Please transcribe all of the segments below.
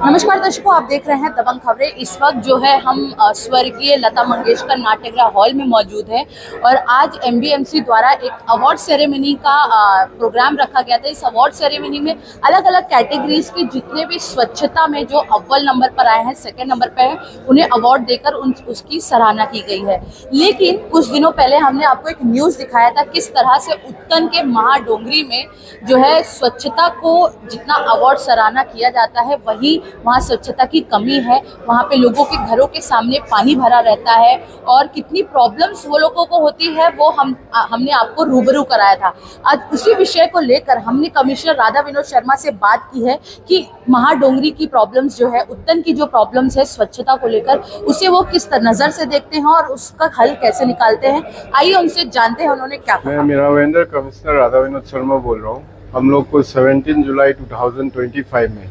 नमस्कार दर्शकों, आप देख रहे हैं दबंग खबरें। इस वक्त जो है हम स्वर्गीय लता मंगेशकर नाट्यगृह हॉल में मौजूद हैं और आज एमबीएमसी द्वारा एक अवार्ड सेरेमनी का प्रोग्राम रखा गया था। इस अवार्ड सेरेमनी में अलग अलग कैटेगरीज के जितने भी स्वच्छता में जो अव्वल नंबर पर आए हैं, सेकंड नंबर पर हैं, उन्हें अवार्ड देकर उसकी सराहना की गई है। लेकिन कुछ दिनों पहले हमने आपको एक न्यूज़ दिखाया था किस तरह से उत्तन के महाडोंगरी में जो है स्वच्छता को जितना अवार्ड सराहना किया जाता है, वही वहाँ स्वच्छता की कमी है। वहाँ पे लोगों के घरों के सामने पानी भरा रहता है और कितनी प्रॉब्लम्स वो लोगों को होती है वो हमने आपको रूबरू कराया था। आज उसी विषय को लेकर हमने कमिश्नर राधा विनोद शर्मा से बात की है कि महाडोंगरी की प्रॉब्लम्स जो है, उत्तन की जो प्रॉब्लम्स है स्वच्छता को लेकर, उसे वो किस नज़र से देखते हैं और उसका हल कैसे निकालते हैं। आइए उनसे जानते हैं उन्होंने क्या कहा। मैं मीरावेंद्र कमिश्नर राधा विनोद शर्मा बोल रहा हूँ। हम लोग को 17 जुलाई 2025 में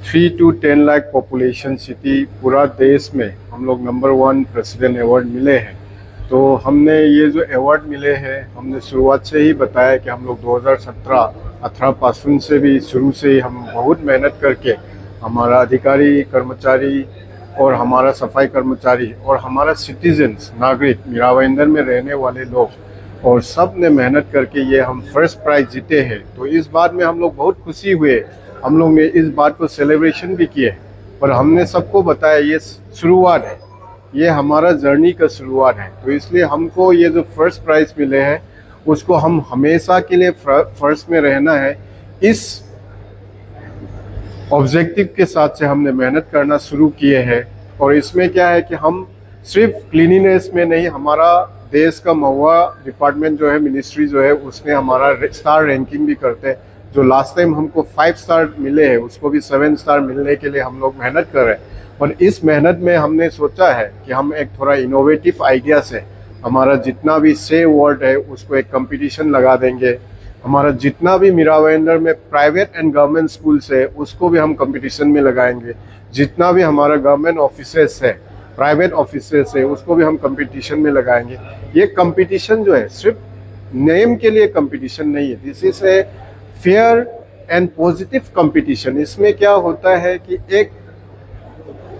3 to 10 लाख पॉपुलेशन सिटी पूरा देश में हम लोग नंबर 1 प्रेसिडेंट अवार्ड मिले हैं। तो हमने ये जो अवार्ड मिले हैं, हमने शुरुआत से ही बताया कि हम लोग 2017-18 पासून से भी शुरू से ही हम बहुत मेहनत करके हमारा अधिकारी कर्मचारी और हमारा सफाई कर्मचारी और हमारा सिटीजन्स नागरिक मीरावेंद्र में रहने वाले लोग और सब ने मेहनत करके ये हम फर्स्ट प्राइज जीते हैं। तो इस बात में हम लोग बहुत खुशी हुए। हम लोग ने इस बात को सेलिब्रेशन भी किए, पर हमने सबको बताया ये शुरुआत है, ये हमारा जर्नी का शुरुआत है। तो इसलिए हमको ये जो फर्स्ट प्राइज मिले हैं उसको हम हमेशा के लिए फर्स्ट में रहना है, इस ऑब्जेक्टिव के साथ से हमने मेहनत करना शुरू किए हैं। और इसमें क्या है कि हम सिर्फ क्लीनिनेस में नहीं, हमारा देश का महुआ डिपार्टमेंट जो है, मिनिस्ट्री जो है, उसने हमारा स्टार रैंकिंग भी करते हैं। जो लास्ट टाइम हमको 5 स्टार मिले हैं उसको भी 7 स्टार मिलने के लिए हम लोग मेहनत कर रहे हैं। और इस मेहनत में हमने सोचा है कि हम एक थोड़ा इनोवेटिव आइडिया से हमारा जितना भी से वर्ड है उसको एक कंपटीशन लगा देंगे। हमारा जितना भी मीरावेंद्र में प्राइवेट एंड गवर्नमेंट स्कूल्स है उसको भी हम कंपटीशन में लगाएंगे। जितना भी हमारा गवर्नमेंट ऑफिसेस है, प्राइवेट ऑफिसेस है, उसको भी हम कंपटीशन में लगाएंगे। ये कंपटीशन जो है सिर्फ नेम के लिए कंपटीशन नहीं है, this is a fair and positive competition. इसमें क्या होता है कि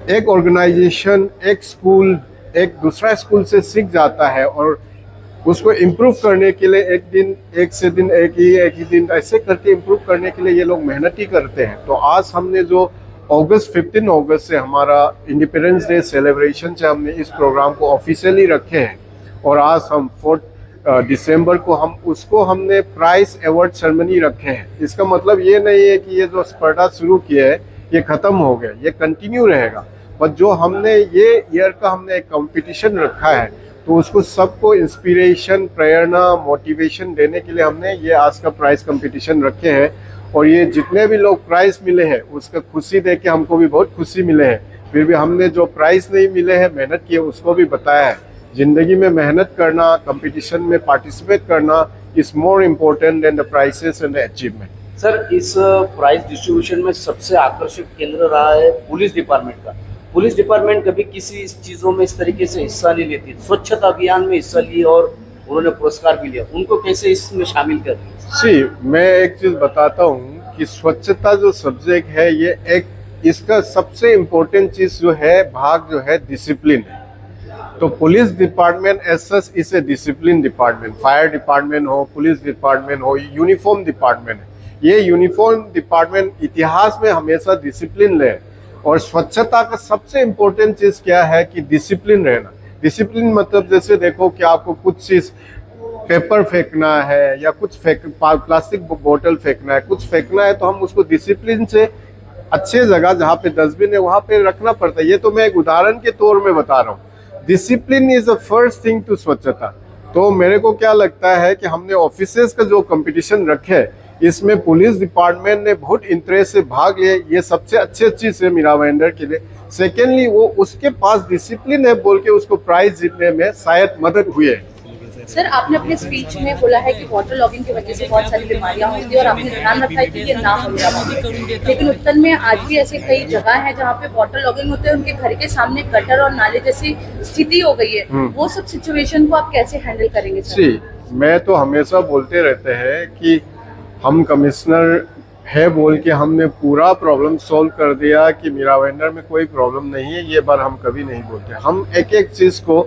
एक ऑर्गेनाइजेशन, एक स्कूल एक दूसरा स्कूल से सीख जाता है और उसको इम्प्रूव करने के लिए एक ही दिन ऐसे करके इम्प्रूव करने के लिए ये लोग मेहनत ही करते हैं। तो आज हमने जो 15 अगस्त से हमारा इंडिपेंडेंस डे सेलिब्रेशन से हमने इस प्रोग्राम को ऑफिशियली रखे हैं और आज हम 4 दिसंबर को हमने प्राइज अवार्ड सेरेमनी रखे हैं। इसका मतलब ये नहीं है कि ये जो स्पर्धा शुरू किया है ये खत्म हो गया, ये कंटिन्यू रहेगा। पर जो हमने ये ईयर का हमने एक कंपटीशन रखा है तो उसको सबको इंस्पिरेशन, प्रेरणा, मोटिवेशन देने के लिए हमने ये आज का प्राइज कंपटीशन रखे हैं। और ये जितने भी लोग प्राइज मिले हैं उसका खुशी देख के हमको भी बहुत खुशी मिले हैं। फिर भी हमने जो प्राइज नहीं मिले हैं, मेहनत की है, उसको भी बताया है। जिंदगी में मेहनत करना, कंपटीशन में पार्टिसिपेट करना is more important than the prizes and the achievement. Sir, इस प्राइज डिस्ट्रीब्यूशन में सबसे आकर्षक केंद्र रहा है पुलिस डिपार्टमेंट का। पुलिस डिपार्टमेंट कभी किसी चीज़ों में इस तरीके से हिस्सा नहीं लेती, स्वच्छता अभियान में हिस्सा लिए और उन्होंने पुरस्कार भी लिया, उनको कैसे इसमें शामिल कर दिया? मैं एक चीज़ बताता हूँ कि स्वच्छता जो सब्जेक्ट है ये इसका सबसे इम्पोर्टेंट चीज़ जो है, भाग जो है, डिसिप्लिन है। तो police department as such is a discipline department. Fire department हो, पुलिस डिपार्टमेंट हो, यूनिफॉर्म डिपार्टमेंट है। ये यूनिफॉर्म डिपार्टमेंट इतिहास में हमेशा डिसिप्लिन रहे। और स्वच्छता का सबसे इम्पोर्टेंट चीज़ क्या है कि डिसिप्लिन रहना। डिसिप्लिन मतलब जैसे देखो कि आपको कुछ चीज़ पेपर फेंकना है या कुछ प्लास्टिक बोतल फेंकना है, कुछ फेंकना है, तो हम उसको डिसिप्लिन से अच्छे जगह जहाँ पे डस्टबिन है वहाँ पे रखना पड़ता है। ये तो मैं एक उदाहरण के तौर में बता रहा हूँ। Discipline is the first thing to स्वच्छता। तो मेरे को क्या लगता है कि हमने ऑफिसेस का जो कंपटीशन रखे इसमें पुलिस डिपार्टमेंट ने बहुत इंटरेस्ट से भाग लिया, ये सबसे अच्छी चीज़ है मीरावेंद्र के लिए। सेकेंडली वो उसके पास डिसिप्लिन है बोल के उसको प्राइज जीतने में शायद मदद हुई है। सर, आपने अपने स्पीच में बोला है कि वाटर लॉगिंग की वजह से बहुत सारी बीमारियां होंगी और आपने ध्यान रखा है कि ये ना हो जाए। लेकिन उत्तर में आज भी ऐसे कई जगह हैं जहाँ पे वाटर लॉगिंग होते हैं, उनके घर के सामने गटर और नाले जैसी स्थिति हो गई है। वो सब सिचुएशन को आप कैसे हैंडल करेंगे सर? मैं तो हमेशा बोलते रहते हैं कि हम कमिश्नर है बोल के हमने पूरा प्रॉब्लम सॉल्व कर दिया कि मीरावेंदर में कोई प्रॉब्लम नहीं है, ये बार हम कभी नहीं बोलते। हम एक एक चीज़ को,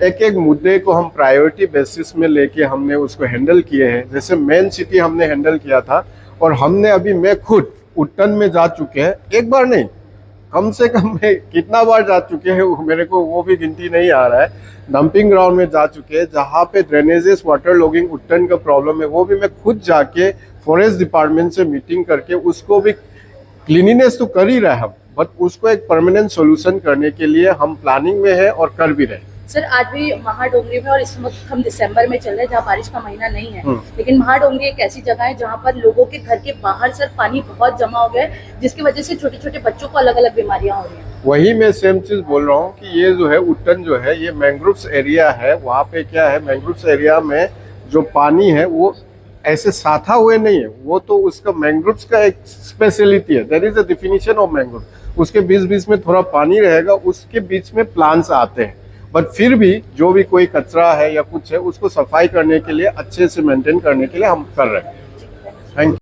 एक एक मुद्दे को हम प्रायोरिटी बेसिस में लेके हमने उसको हैंडल किए हैं। जैसे मेन सिटी हमने हैंडल किया था, और हमने अभी, मैं खुद उट्टन में जा चुके हैं, एक बार नहीं, कम से कम मैं कितना बार जा चुके हैं मेरे को वो भी गिनती नहीं आ रहा है। डंपिंग ग्राउंड में जा चुके हैं, जहाँ पे ड्रेनेजेस, वाटर लॉगिंग, उट्टन का प्रॉब्लम है, वो भी मैं खुद जाके फॉरेस्ट डिपार्टमेंट से मीटिंग करके उसको भी, क्लीनिनेस तो कर ही रहे हम, बट उसको एक परमानेंट सोल्यूशन करने के लिए हम प्लानिंग में है और कर भी रहे। सर, आज भी महाडोंगरी में, और इस वक्त हम दिसंबर में चल रहे हैं जहाँ बारिश का महीना नहीं है, हम्म। लेकिन महाडोंगरी एक ऐसी जगह है जहाँ पर लोगों के घर के बाहर सर पानी बहुत जमा हो गया है, जिसकी वजह से छोटे छोटे बच्चों को अलग अलग बीमारियां हो रही हैं। वही मैं सेम चीज बोल रहा हूँ कि ये जो है उट्टन जो है, ये मैंग्रोव्स एरिया है। वहाँ पे क्या है, मैंग्रोव्स एरिया में जो पानी है वो ऐसे साथा हुए नहीं है, वो तो उसका मैंग्रोव्स का एक स्पेशलिटी है। That is the definition of mangrove. उसके बीच बीच में थोड़ा पानी रहेगा, उसके बीच में प्लांट्स आते हैं, बट फिर भी जो भी कोई कचरा है या कुछ है, उसको सफाई करने के लिए, अच्छे से मेंटेन करने के लिए हम कर रहे हैं। Thank you.